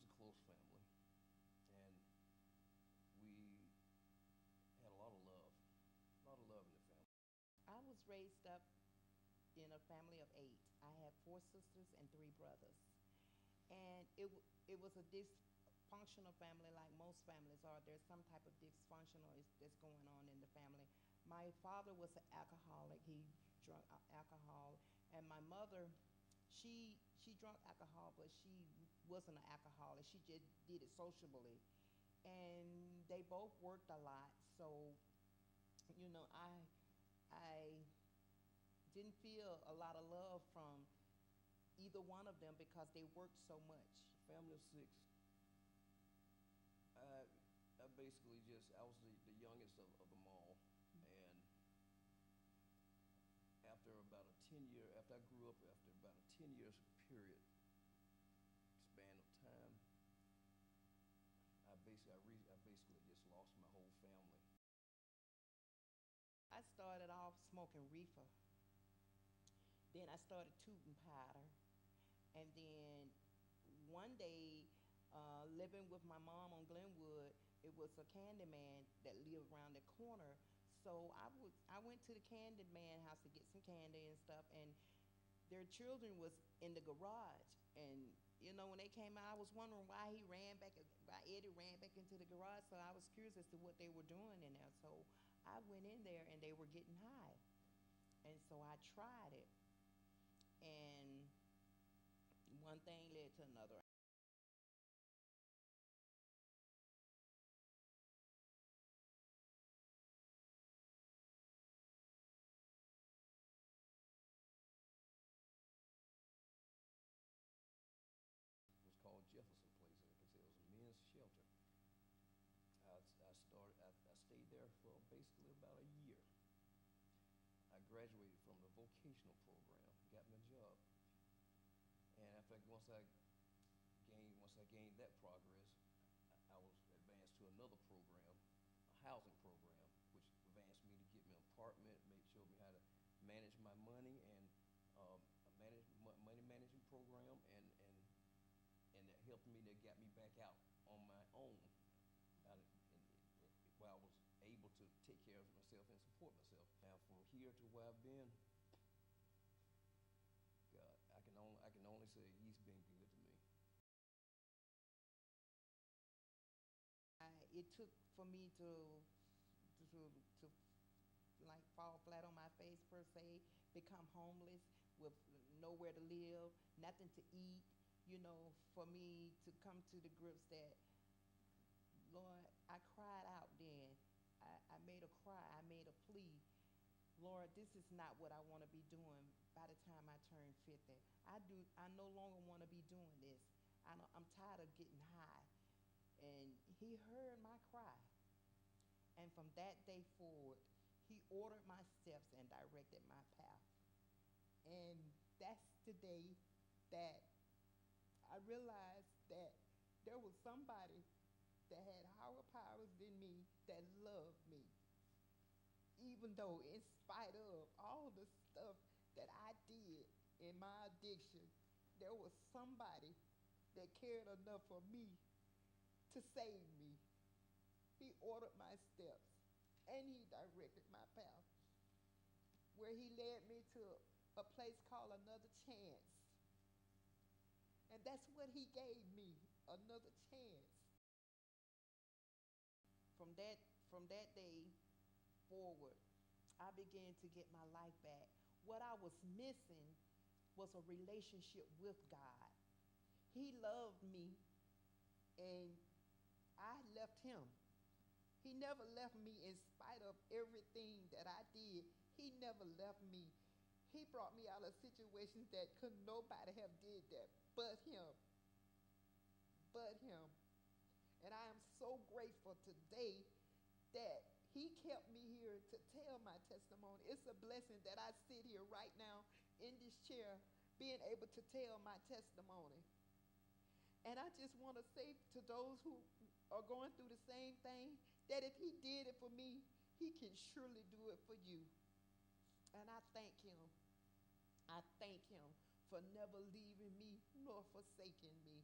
a close family, and we had a lot of love in the family. I was raised up in a family of 8. I have 4 sisters and 3 brothers. And it was a dysfunctional family like most families are. There's some type of dysfunctional that's going on in the family. My father was an alcoholic. He drank alcohol. And my mother, she drank alcohol, but she wasn't an alcoholic. She just did it sociably. And they both worked a lot. So, you know, I didn't feel a lot of love from either one of them because they worked so much. Family of 6. I, I basically I was the youngest of them all, and after I grew up, after about a 10 years period, span of time, I basically just lost my whole family. I started off smoking reefer. Then I started tooting powder. And then one day, living with my mom on Glenwood, it was a candy man that lived around the corner. So I went to the candy man house to get some candy and stuff, and their children was in the garage. And you know, when they came out, I was wondering why Eddie ran back into the garage. So I was curious as to what they were doing in there. So I went in there, and they were getting high, and so I tried it, and one thing led to another. It was called Jefferson Place. Like I said, it was a men's shelter. I stayed there for basically about a year. I graduated from the vocational program, got me a job, and once I gained that progress, I was advanced to another program, a housing program, which advanced me to get me an apartment, showed me how to manage my money, and a money management program, and that helped me, that got me back out on my own, where I was able to take care of myself and support myself. Now, from here to where I've been, God, I can only say He's been good to me. It took for me to like fall flat on my face per se, become homeless with nowhere to live, nothing to eat. You know, for me to come to the grips that, Lord, I cried out then. I made a cry. I made a plea. Lord, this is not what I want to be doing by the time I turn 50. I no longer want to be doing this. I'm tired of getting high. And he heard my cry. And from that day forward, he ordered my steps and directed my path. And that's the day that I realized that there was somebody that had higher powers than me that loved me. Even though, in spite of all the stuff that I did in my addiction, there was somebody that cared enough for me to save me. He ordered my steps and he directed my path, where he led me to a place called Another Chance. And that's what he gave me, another chance. From that from that day forward, I began to get my life back. What I was missing was a relationship with God. He loved me and I left him. He never left me in spite of everything that I did. He never left me. He brought me out of situations that could nobody have did that but him. But him. And I am so grateful today that he kept me here to tell my testimony. It's a blessing that I sit here right now in this chair being able to tell my testimony. And I just want to say to those who are going through the same thing that if he did it for me, he can surely do it for you. And I thank him. I thank him for never leaving me nor forsaking me.